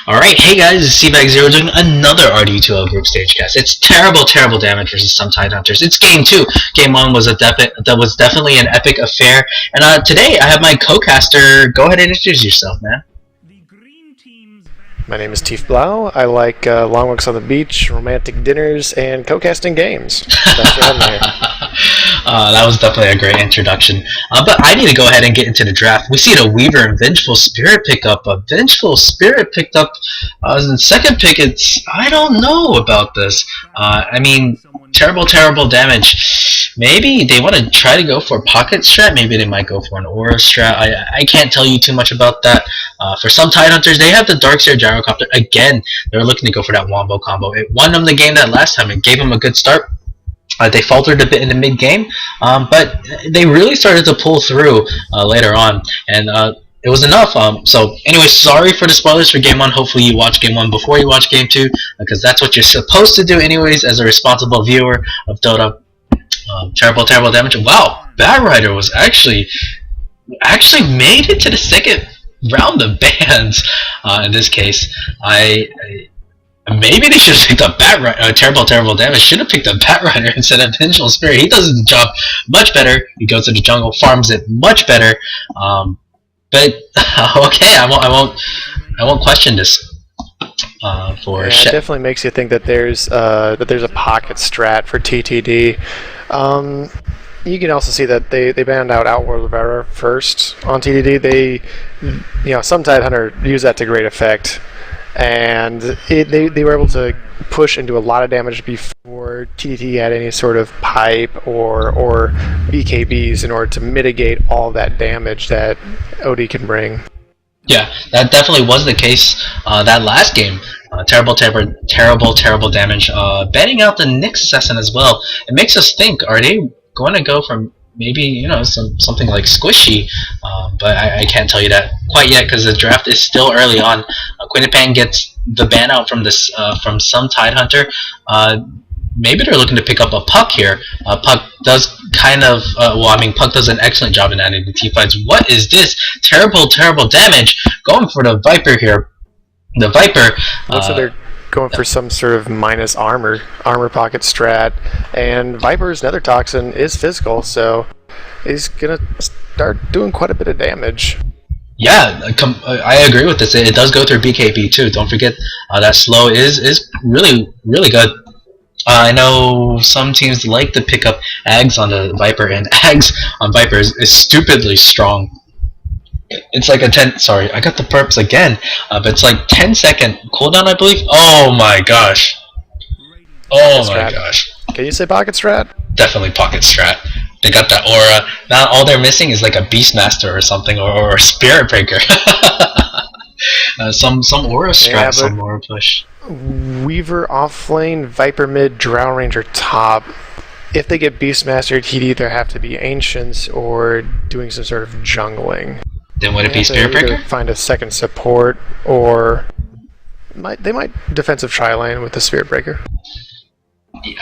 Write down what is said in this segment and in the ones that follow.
Alright, hey guys, it's CBag0 doing another RD2L group stage cast. It's terrible, terrible damage versus some Tidehunters. It's game 2. Game 1 was definitely an epic affair. And today I have my co-caster. Go ahead and introduce yourself, man. My name is Tief Blau. I like long walks on the beach, romantic dinners, and co-casting games. That's what I'm here. That was definitely a great introduction. But I need to go ahead and get into the draft. We see the Weaver and Vengeful Spirit pick up. Vengeful Spirit picked up the second pick. I don't know about this. I mean, terrible, terrible damage. Maybe they want to try to go for a pocket strat. Maybe they might go for an aura strat. I can't tell you too much about that. For some Tidehunters, they have the Darkseer Gyrocopter. Again, they're looking to go for that Wombo combo. It won them the game that last time. It gave them a good start. They faltered a bit in the mid-game, but they really started to pull through later on, and it was enough. So anyway, sorry for the spoilers for Game 1. Hopefully you watch Game 1 before you watch Game 2, because that's what you're supposed to do anyways as a responsible viewer of Dota. Terrible, terrible damage. Wow, Bat Rider was actually made it to the second round of bans. In this case, maybe they should have picked up terrible, terrible damage. Should have picked up Bat Rider instead of Vengeful Spirit. He does the job much better. He goes to the jungle, farms it much better. But okay, I won't question this. It definitely makes you think that there's a pocket strat for TTD. You can also see that they banned out Outworld of Error first on TTD. Some Tidehunter use that to great effect. And they were able to push into a lot of damage before TTT had any sort of pipe or BKBs in order to mitigate all that damage that OD can bring. Yeah, that definitely was the case that last game. Terrible, terrible, terrible, terrible damage. Banning out the Nyx Assassin as well. It makes us think, are they going to go from maybe something like Squishy, but I can't tell you that quite yet because the draft is still early on. Quinnipan gets the ban out from from some Tidehunter. Maybe they're looking to pick up a Puck here. Puck does Puck does an excellent job in adding the T-fights. What is this? Terrible, terrible damage. Going for the Viper here. The Viper. Looks like they're going for some sort of minus armor pocket strat, and Viper's Nether Toxin is physical, so he's gonna start doing quite a bit of damage. Yeah, I agree with this. It does go through BKB too. Don't forget that slow is really, really good. I know some teams like to pick up Ags on the Viper, and Ags on Viper is stupidly strong. It's like a 10. Sorry, I got the perps again. But it's like 10-second cooldown, I believe. Oh my gosh. Oh my gosh. Can you say pocket strat? Definitely pocket strat. They got that aura. Now all they're missing is like a Beastmaster or something, or a Spirit Breaker. Some aura strat, some aura push. Weaver off lane, Viper mid, Drow Ranger top. If they get Beastmastered, he'd either have to be Ancients or doing some sort of jungling. Then would it be Spirit Breaker? Find a second support, or they might defensive tri-lane with the Spirit Breaker.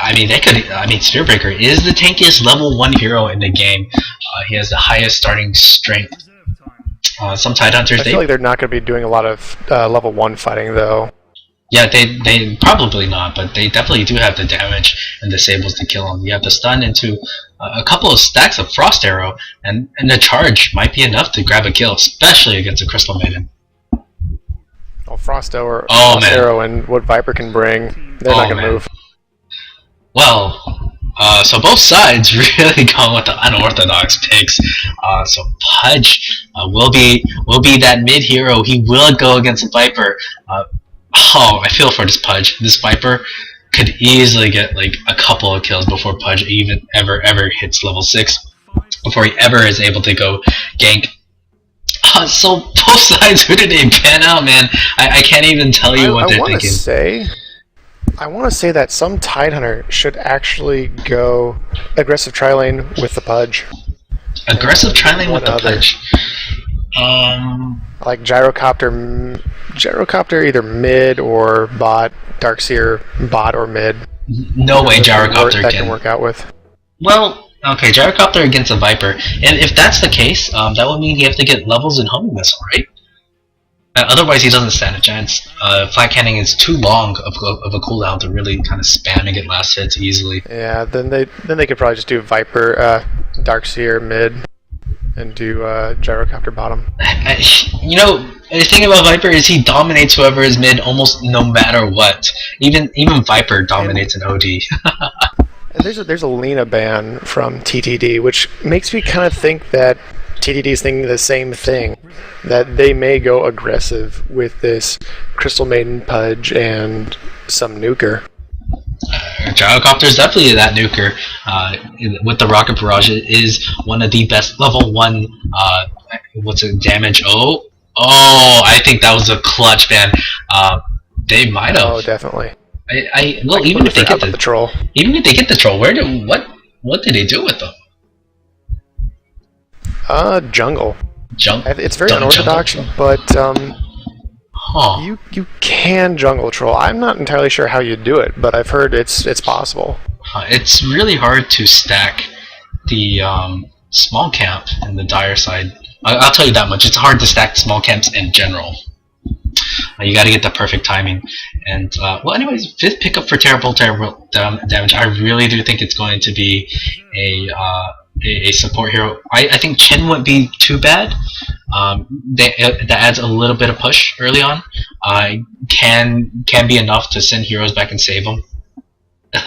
I mean, they could. I mean, Spirit Breaker is the tankiest level 1 hero in the game. He has the highest starting strength. Some Tidehunters, I feel like they're not going to be doing a lot of level 1 fighting, though. Yeah, they probably not, but they definitely do have the damage and disables to kill them. You have to stun into a couple of stacks of Frost Arrow, and the charge might be enough to grab a kill, especially against a Crystal Maiden. Well, Frost Arrow and what Viper can bring, they're not going to move. Well, so both sides really going with the unorthodox picks. So Pudge will be that mid hero. He will go against Viper. I feel for this Pudge. This Viper could easily get like a couple of kills before Pudge even ever hits level 6, before he ever is able to go gank. So both sides, who did they ban out, man? I can't even tell you what they're thinking. I want to say that some Tidehunter should actually go aggressive tri-lane with the Pudge. Aggressive tri-lane with the Pudge? Like Gyrocopter either mid or bot, Darkseer bot or mid. No way Gyrocopter that can work out with. Well, okay, Gyrocopter against a Viper. And if that's the case, that would mean you have to get levels in Homing Missile, right? Otherwise, he doesn't stand a chance. Flat canning is too long of a cooldown to really kind of spam and get last hits easily. Yeah, then they could probably just do Viper, Darkseer mid, and do Gyrocopter bottom. You know, the thing about Viper is he dominates whoever is mid almost no matter what. Even Viper dominates an OD. And there's a Lina ban from TTD, which makes me kind of think that TTD is thinking the same thing, that they may go aggressive with this Crystal Maiden Pudge and some nuker. Gyrocopter is definitely that nuker. With the Rocket Barrage, it is one of the best level 1 damage. Oh, I think that was a clutch ban. They might have. Oh, definitely. Even if they get the troll, what did they do with them? Jungle. It's very unorthodox, but you can jungle troll. I'm not entirely sure how you do it, but I've heard it's possible. It's really hard to stack the small camp in the dire side. I'll tell you that much. It's hard to stack small camps in general. You got to get the perfect timing. And well, anyways, 5th pickup for terrible damage. I really do think it's going to be a support hero. I think Chen wouldn't be too bad. That adds a little bit of push early on. Can be enough to send heroes back and save them.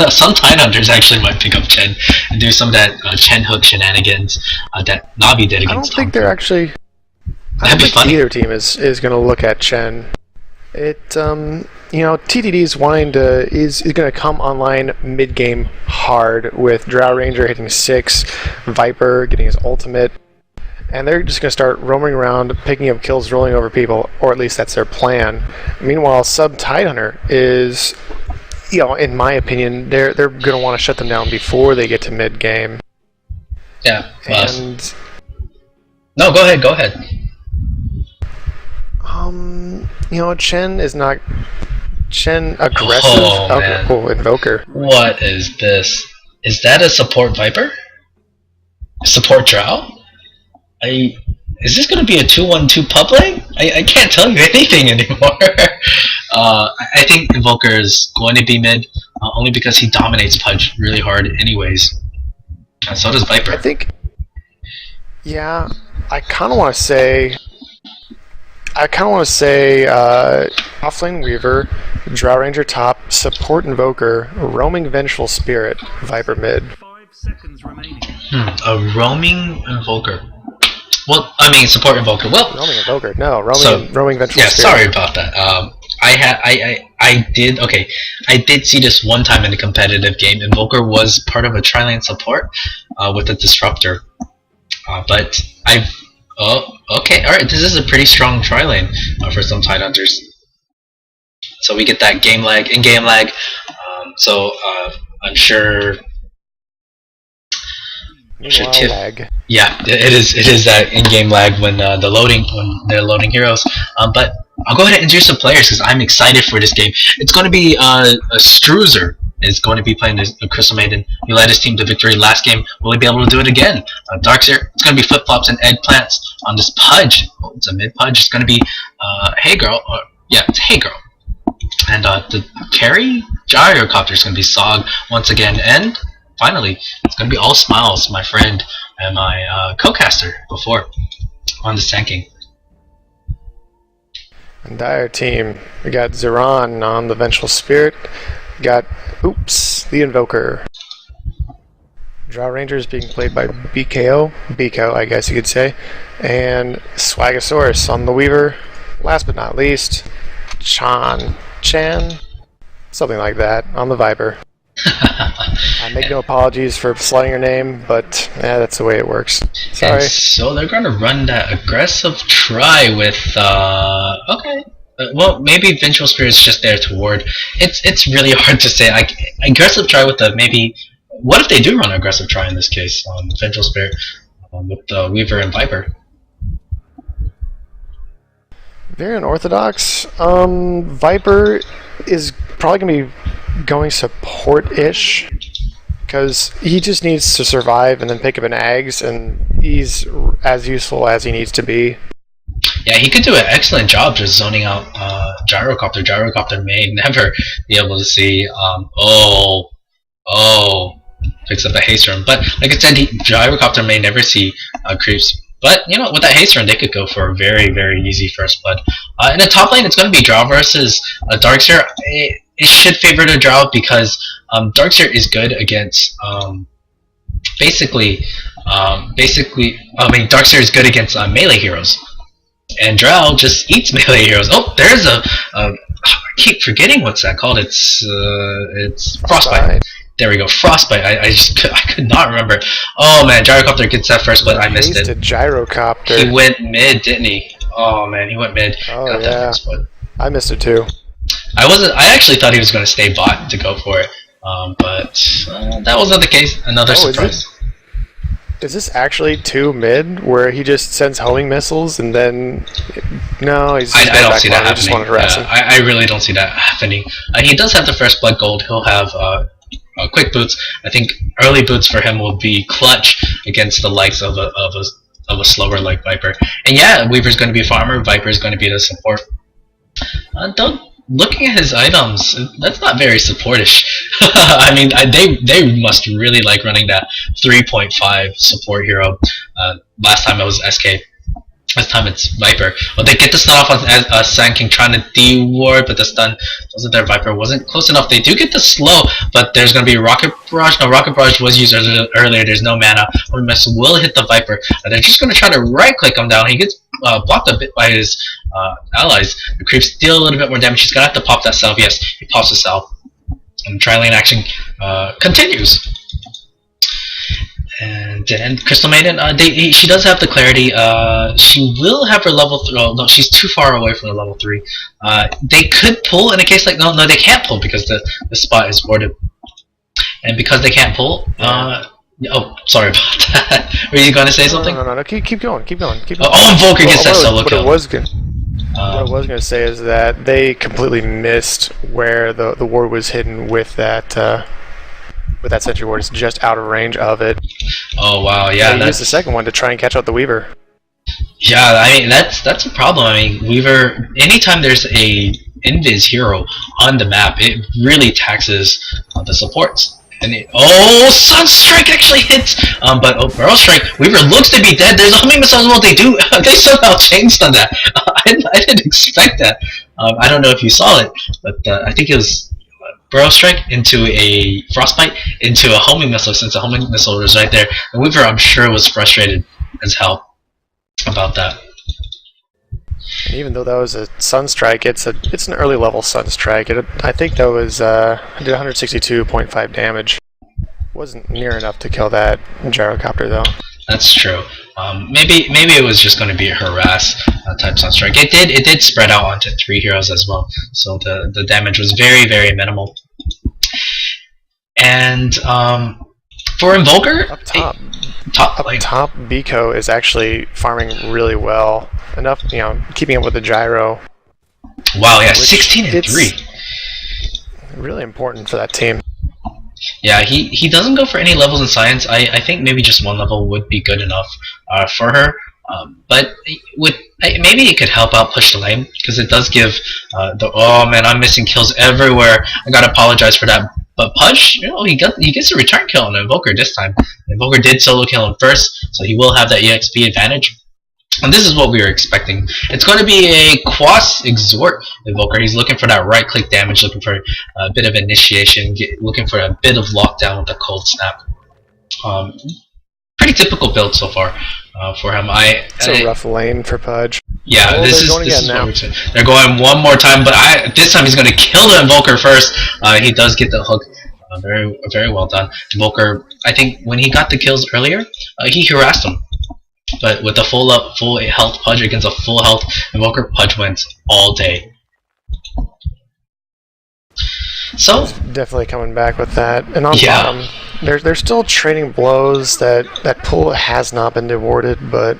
Some Tidehunters actually might pick up Chen and do some of that Chen hook shenanigans that Navi did against I don't think they're actually... That'd be funny. Either team is going to look at Chen. TTD is going to come online mid game hard with Drow Ranger hitting 6, Viper getting his ultimate, and they're just going to start roaming around, picking up kills, rolling over people, or at least that's their plan. Meanwhile, Sub Tidehunter is, in my opinion, they're going to want to shut them down before they get to mid game. Yeah. And no, go ahead. Chen is not... Chen aggressive? Oh, man. Oh, Invoker. What is this? Is that a support Viper? Support Drow? Is this going to be a 2-1-2 pub lane? I can't tell you anything anymore. I think Invoker is going to be mid, only because he dominates Pudge really hard anyways. And so does Viper. I think... Yeah, I kind of want to say Offlane Weaver, Drow Ranger top, Support Invoker, Roaming Vengeful Spirit, Viper mid. 5 seconds remaining. A Roaming Invoker. Well, I mean Support Invoker. Well, Roaming Invoker. No, Roaming Vengeful Spirit. Yeah, sorry about that. I did see this one time in a competitive game. Invoker was part of a tri-lane support with a disruptor, but okay, alright, this is a pretty strong tri-lane for some Tidehunters. So we get that in-game lag, I'm sure... lag. Yeah, it is that in-game lag when they're loading heroes. But I'll go ahead and introduce some players because I'm excited for this game. It's going to be a Struzer is going to be playing the Crystal Maiden. He led his team to victory last game. Will he be able to do it again? Darkseer, it's going to be flip-flops and eggplants on this Pudge. Oh, it's a mid-Pudge. It's going to be Hey Girl. It's Hey Girl. And the carry Gyrocopter is going to be Sog once again. And finally, it's going to be all smiles, my friend and my co-caster before on the tanking. And Dire team, we got Zeron on the Vengeful Spirit. We got the Invoker. Drow Rangers being played by Biko, I guess you could say, and Swagasaurus on the Weaver. Last but not least, Chan, something like that, on the Viper. I make no apologies for slaying your name, but that's the way it works. Sorry. And so they're going to run that aggressive try with, okay. Well, maybe Vengeful Spirit's just there to ward. It's really hard to say. Aggressive try with the maybe... What if they do run an aggressive try in this case on Vengeful Spirit with Weaver and Viper? Very unorthodox. Viper is probably going to be going support-ish, because he just needs to survive and then pick up an Ags, and he's as useful as he needs to be. Yeah, he could do an excellent job just zoning out Gyrocopter. Gyrocopter may never be able to see. Oh, picks up a haste run. But like I said, Gyrocopter may never see creeps. But you know, with that haste run, they could go for a very, very easy first blood. In the top lane, it's going to be Drow versus Darkseer. It should favor the Drow because Darkseer is good against basically. Darkseer is good against melee heroes, and Drow just eats melee heroes. Oh, there's I keep forgetting what's that called. It's Frostbite. There we go, Frostbite. I could not remember. Oh man, Gyrocopter gets that first, but I missed it. Gyrocopter. He went mid, didn't he? Oh man, he went mid. Oh got yeah. That I missed it too. I actually thought he was going to stay bot to go for it, but that was not the case. Another surprise. Is this actually 2 mid, where he just sends homing missiles and then... No, he's just I don't see that happening. I just want to harass him. I really don't see that happening. He does have the first blood gold. He'll have quick boots. I think early boots for him will be clutch against the likes of a slower like Viper. And yeah, Weaver's going to be a farmer. Viper's going to be the support. Looking at his items, that's not very supportish. I mean, they must really like running that 3.5 support hero. Last time it was SK. This time it's Viper. Well, they get the stun off on Sand King trying to D-ward, but the stun wasn't there. Viper wasn't close enough. They do get the slow, but there's going to be Rocket Barrage. No, Rocket Barrage was used earlier. There's no mana. Miss will hit the Viper. They're just going to try to right-click him down. He gets blocked a bit by his allies. The creeps deal a little bit more damage. He's going to have to pop that salve. Yes, he pops the salve. And tri-lane action continues. And then Crystal Maiden, she does have the clarity. She will have her level 3. Oh, no, she's too far away from the level 3. They could pull in a case like no, they can't pull because the spot is boarded. And because they can't pull, oh, sorry about that. Were you going to say something? No. Keep going. Oh, Invoker gets that solo kill. What I was going to say is that they completely missed where the ward was hidden with that. With that sentry ward, it's just out of range of it. Oh wow, yeah. They used the second one to try and catch out the Weaver. Yeah, I mean that's a problem. I mean, Weaver. Anytime there's a invis hero on the map, it really taxes the supports. And Sunstrike actually hits. But Burrow Strike. Weaver looks to be dead. There's a homing missile as well. They somehow changed on that. I didn't expect that. I don't know if you saw it, but I think it was. Burrow Strike into a Frostbite into a homing missile, since the homing missile was right there. And Weaver, I'm sure, was frustrated as hell about that. Even though that was a Sunstrike, it's an early level Sunstrike. I think that was did 162.5 damage. Wasn't near enough to kill that Gyrocopter though. That's true. Maybe it was just going to be a harass type Sunstrike. It did spread out onto 3 heroes as well, so the damage was very, very minimal. And for Invoker, up top, Biko is actually farming really well. Enough, keeping up with the gyro. Wow, yeah, 16 and 3. Really important for that team. Yeah, he doesn't go for any levels in science. I think maybe just 1 level would be good enough for her. But maybe it could help out push the lane, because it does give oh man, I'm missing kills everywhere. I gotta apologize for that. But Pudge, he gets a return kill on Invoker this time. Invoker did solo kill him first, so he will have that EXP advantage. And this is what we were expecting. It's going to be a Quas Exhort Invoker. He's looking for that right-click damage, looking for a bit of initiation, looking for a bit of lockdown with the Cold Snap. Pretty typical build so far for him. It's a rough lane for Pudge. Yeah, this is what we're saying. They're going one more time, but this time he's going to kill the Invoker first. He does get the hook. Very, very well done. Invoker, I think when he got the kills earlier, he harassed him. But with a full health Pudge against a full health Invoker, Pudge wins all day. So definitely coming back with that. And on bottom, they're still trading blows. That pool has not been awarded, but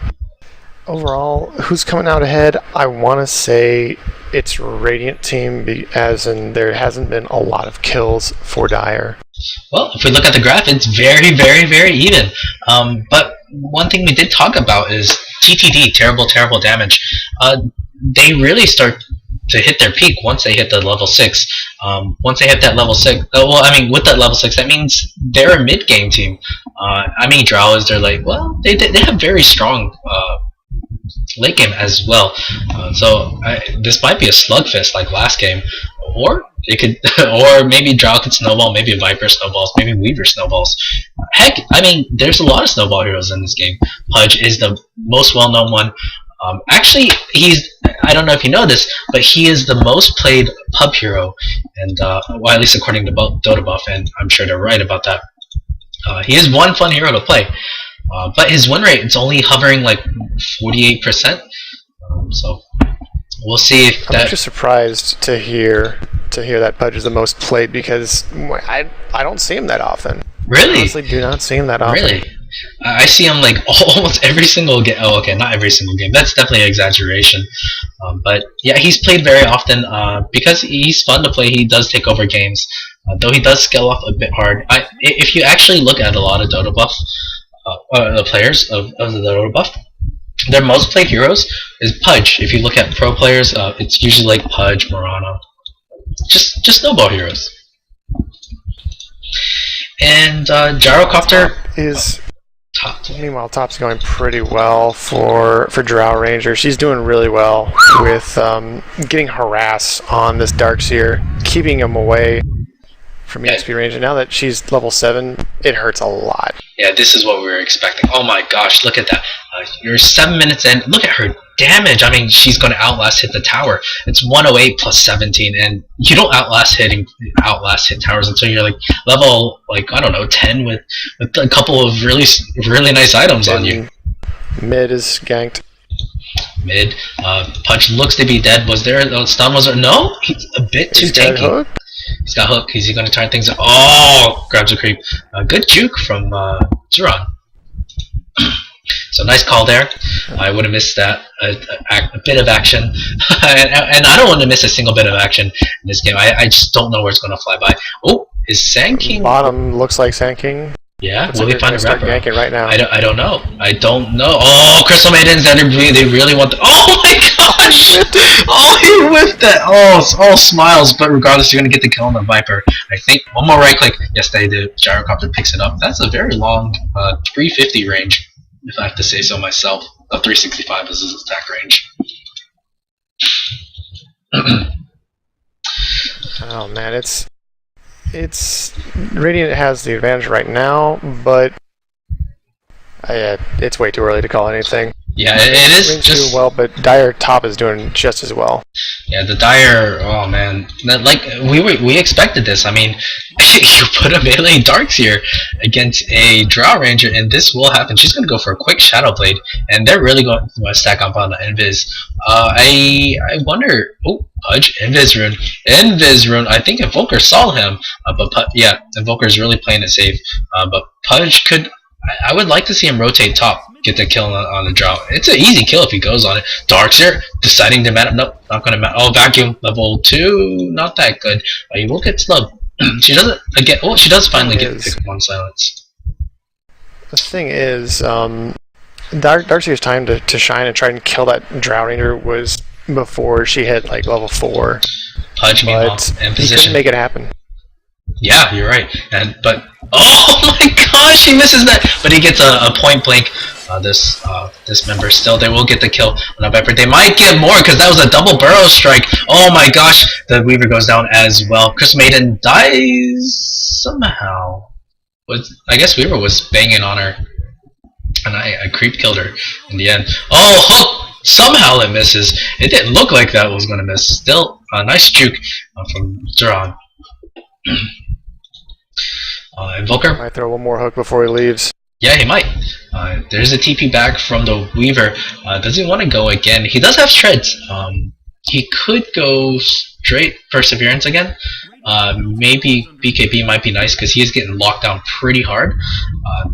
overall, who's coming out ahead? I want to say it's Radiant team, as in there hasn't been a lot of kills for Dire. Well, if we look at the graph, it's very, very, very even. But one thing we did talk about is TTD, terrible, terrible damage. They really start to hit their peak once they hit the level 6. Once they hit that level 6, with that level 6, that means they're a mid-game team. Drow is, they're like, well, they have very strong late game as well. This might be a slugfest like last game, or it could, or maybe Drow could snowball, maybe Viper snowballs, maybe Weaver snowballs. Heck, there's a lot of snowball heroes in this game. Pudge is the most well-known one. Actually, I don't know if you know this, but he is the most played pub hero, and well, at least according to Dota Buff, and I'm sure they're right about that. He is one fun hero to play, but his win rate is only hovering like 48%. So we'll see if that. I'm actually surprised to hear that Pudge is the most played, because I don't see him that often. Really? I honestly do not see him that often. Really? I see him like almost every single game. Oh, okay, not every single game. That's definitely an exaggeration. But yeah, he's played very often because he's fun to play. He does take over games, though he does scale off a bit hard. If you actually look at a lot of Dota Buff, the players of the Dota Buff, their most played heroes is Pudge. If you look at pro players, it's usually like Pudge, Morana, just snowball heroes. And Gyrocopter is. Meanwhile, top's going pretty well for Drow Ranger. She's doing really well with getting harassed on this Darkseer, keeping him away from EXP range. And now that she's level 7, it hurts a lot. Yeah, this is what we were expecting. Oh my gosh, look at that. You're 7 minutes in. Look at her damage. She's going to outlast hit the tower. It's 108 plus 17, and you don't outlast hit towers until you're like level, I don't know, 10 with a couple of really nice items on you. Mid is ganked. Mid. Pudge looks to be dead. Was there a stun? Was there? No? He's a bit too tanky. He's got hook. Is he going to turn things? Oh, grabs a creep. Good juke from Zuran. So nice call there. I would have missed that. A bit of action. and I don't want to miss a single bit of action in this game. I just don't know where it's going to fly by. Oh, is Sand King? Bottom looks like Sand King. Yeah, will he find a start yanking right now? I don't know. Oh, Crystal Maidens, they really want the. Oh my gosh! Oh, he whiffed that. Oh, it's all smiles, but regardless, you're going to get the kill on the Viper. I think one more right click. Yes, they do. Gyrocopter picks it up. That's a very long 350 range, if I have to say so myself. 365 is his attack range. Oh man, it's Radiant has the advantage right now, but it's way too early to call anything. Yeah, it is just doing well, but Dire top is doing just as well. Yeah, the Dire. Oh man, we expected this. You put a melee Darkseer against a Drow Ranger, and this will happen. She's gonna go for a quick Shadow Blade, and they're really going to stack up on the Invis. I wonder. Oh, Pudge, Invis Rune. I think Invoker saw him, but yeah, Invoker's really playing it safe. But Pudge could. I would like to see him rotate top, get the kill on the Drow. It's an easy kill if he goes on it. Darkseer deciding to meta. Nope, not gonna meta. Oh, Vacuum level 2, not that good. He will get slugged. She doesn't again. Oh, she does finally get pick one silence. The thing is, Darkseer's time to shine and try and kill that Drow Ranger was before she hit like level 4. Pudge me off in position. He couldn't make it happen. Yeah, you're right. But oh my gosh, he misses that. But he gets a point blank. This member still, they will get the kill on a Viper. They might get more because that was a double burrow strike. Oh my gosh, the Weaver goes down as well. Crystal Maiden dies somehow. I guess Weaver was banging on her, and I creep killed her in the end. Oh, hook! Somehow it misses. It didn't look like that was going to miss. Still, a nice juke from Zuran. Invoker might throw one more hook before he leaves. Yeah, he might. There's a TP back from the Weaver. Does he want to go again? He does have shreds. He could go straight Perseverance again. Maybe BKB might be nice because he is getting locked down pretty hard.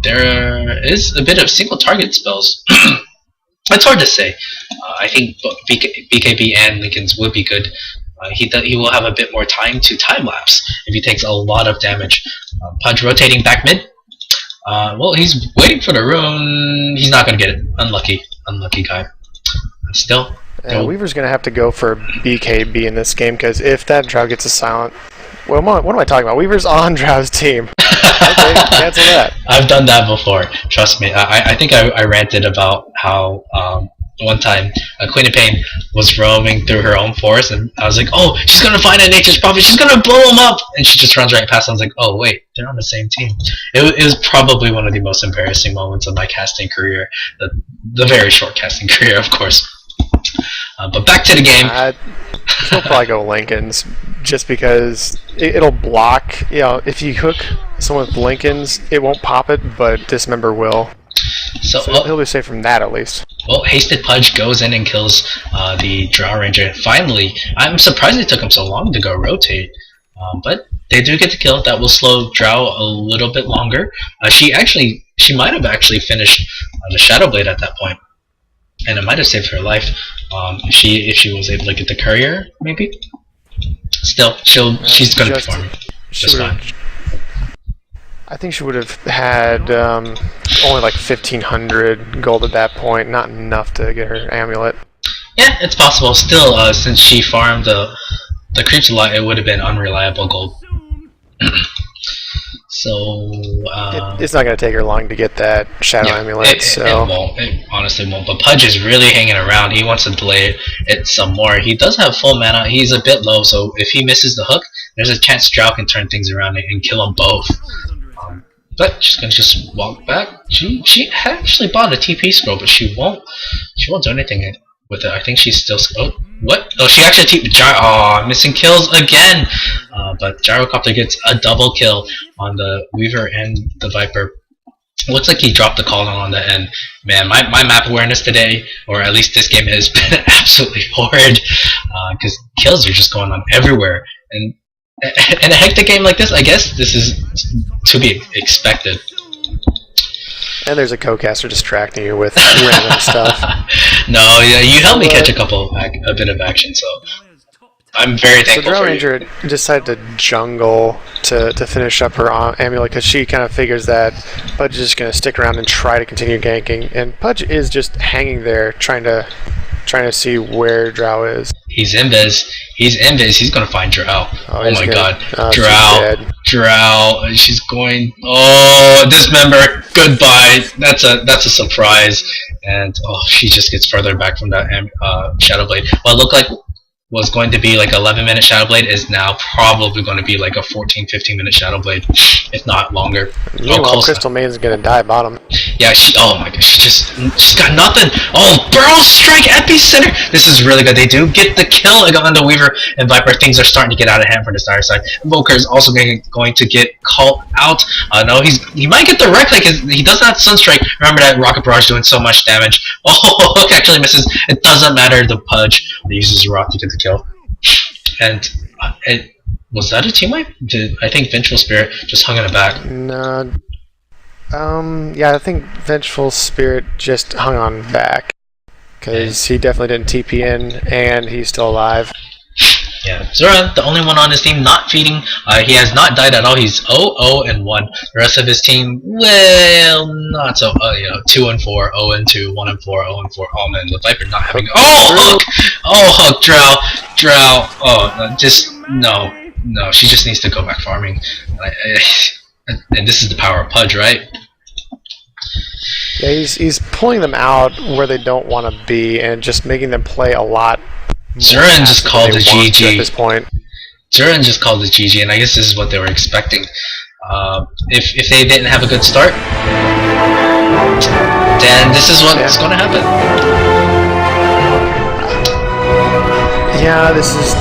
There is a bit of single target spells. It's hard to say. I think BKB and Lincoln's would be good. He will have a bit more time to time lapse if he takes a lot of damage. Pudge rotating back mid. Well, he's waiting for the rune. He's not gonna get it. Unlucky guy. Still. Weaver's going to have to go for BKB in this game, because if that Drow gets a silent... Well, what am I talking about? Weaver's on Drow's team. Okay, cancel that. I've done that before. Trust me. I think I ranted about how one time Queen of Pain was roaming through her own forest, and I was like, oh, she's going to find a nature's prophet. She's going to blow him up. And she just runs right past. I was like, oh, wait, they're on the same team. It was probably one of the most embarrassing moments of my casting career. The very short casting career, of course. But back to the game. He'll probably go Lincolns, just because it'll block. If you hook someone with Lincolns, it won't pop it, but Dismember will. So he'll be safe from that, at least. Well, Hasted Pudge goes in and kills the Drow Ranger. Finally, I'm surprised it took him so long to go rotate. But they do get the kill. That will slow Drow a little bit longer. She might have actually finished the Shadow Blade at that point. And it might have saved her life if she was able to get the courier, maybe. Still, she's going to be farming just fine. I think she would have had only like 1,500 gold at that point, not enough to get her amulet. Yeah, it's possible. Still, since she farmed the creeps a lot, it would have been unreliable gold. So it's not going to take her long to get that shadow amulet. It won't. It honestly won't. But Pudge is really hanging around. He wants to delay it some more. He does have full mana. He's a bit low, so if he misses the hook, there's a chance Drow can turn things around and kill them both. But she's gonna just walk back. She actually bought a TP scroll, but she won't do anything with it. I think she's still. Oh, what? Oh, she actually missing kills again. But Gyrocopter gets a double kill on the Weaver and the Viper. Looks like he dropped the call on the end. Man, my map awareness today, or at least this game, has been absolutely horrid. Because kills are just going on everywhere. And in a hectic game like this, I guess this is to be expected. And there's a co-caster distracting you with random stuff. No, yeah, you helped me catch a bit of action, so I'm very thankful for you. So Drow Ranger decided to jungle to finish up her amulet, because she kind of figures that Pudge is just going to stick around and try to continue ganking. And Pudge is just hanging there, trying to see where Drow is. He's invis. He's gonna find Drow. Oh my god. Drow. She's going. Oh, Dismember. Goodbye. That's a surprise. And she just gets further back from that Shadow Blade. What looked like was going to be like 11-minute Shadow Blade is now probably going to be like a 15-minute Shadow Blade, if not longer. Meanwhile, Crystal Maiden's gonna die bottom. Yeah, oh my god, she's got nothing. Oh, Burrow Strike Epicenter. This is really good. They do get the kill on the Weaver and Viper. Things are starting to get out of hand for the Dire side. Invoker is also going to get called out. No, he might get the wreck. Like he doesn't have Sunstrike. Remember that Rocket Barrage doing so much damage. Oh, Hook actually misses. It doesn't matter. The Pudge uses Rock to get the kill. And was that a team wipe? I think Vengeful Spirit just hung in the back. No. Yeah, I think Vengeful Spirit just hung on back, because he definitely didn't TP in, and he's still alive. Yeah, Zora, the only one on his team not feeding. He has not died at all. He's 0-0-1. The rest of his team, well, not so. 2-4, 0-2, 1-4, 0-4. Oh man, the Viper not having. Hook! Hook, Drow. Oh, just no. She just needs to go back farming. And this is the power of Pudge, right? Yeah, he's pulling them out where they don't want to be, and just making them play a lot. Zurin just called the GG at this point. Zurin just called the GG, and I guess this is what they were expecting. If they didn't have a good start, then this is what's going to happen. Yeah, this is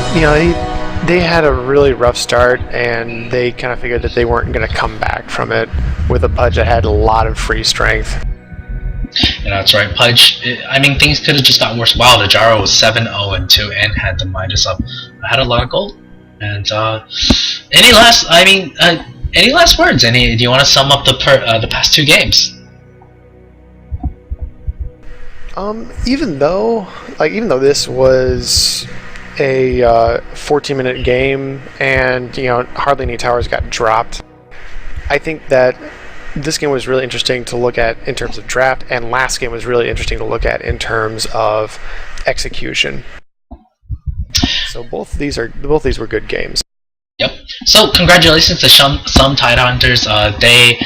they had a really rough start, and they kind of figured that they weren't going to come back from it with a Pudge that had a lot of free strength. Yeah, that's right. Pudge, I mean, things could have just got worse. Wow, the Jaro was 7-0-2 and had the minus up. I had a lot of gold. And any last words? Do you want to sum up the past two games? Even though this was a 14-minute game, and hardly any towers got dropped, I think that this game was really interesting to look at in terms of draft, and last game was really interesting to look at in terms of execution. So both these were good games. Yep. So congratulations to some Tidehunters. They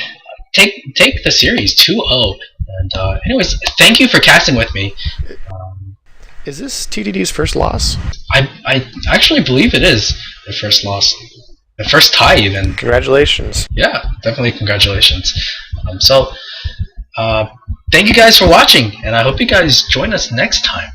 take the series 2-0. And anyways, thank you for casting with me. Is this TDD's first loss? I actually believe it is their first loss. The first tie, even. Congratulations. Yeah, definitely congratulations. Thank you guys for watching, and I hope you guys join us next time.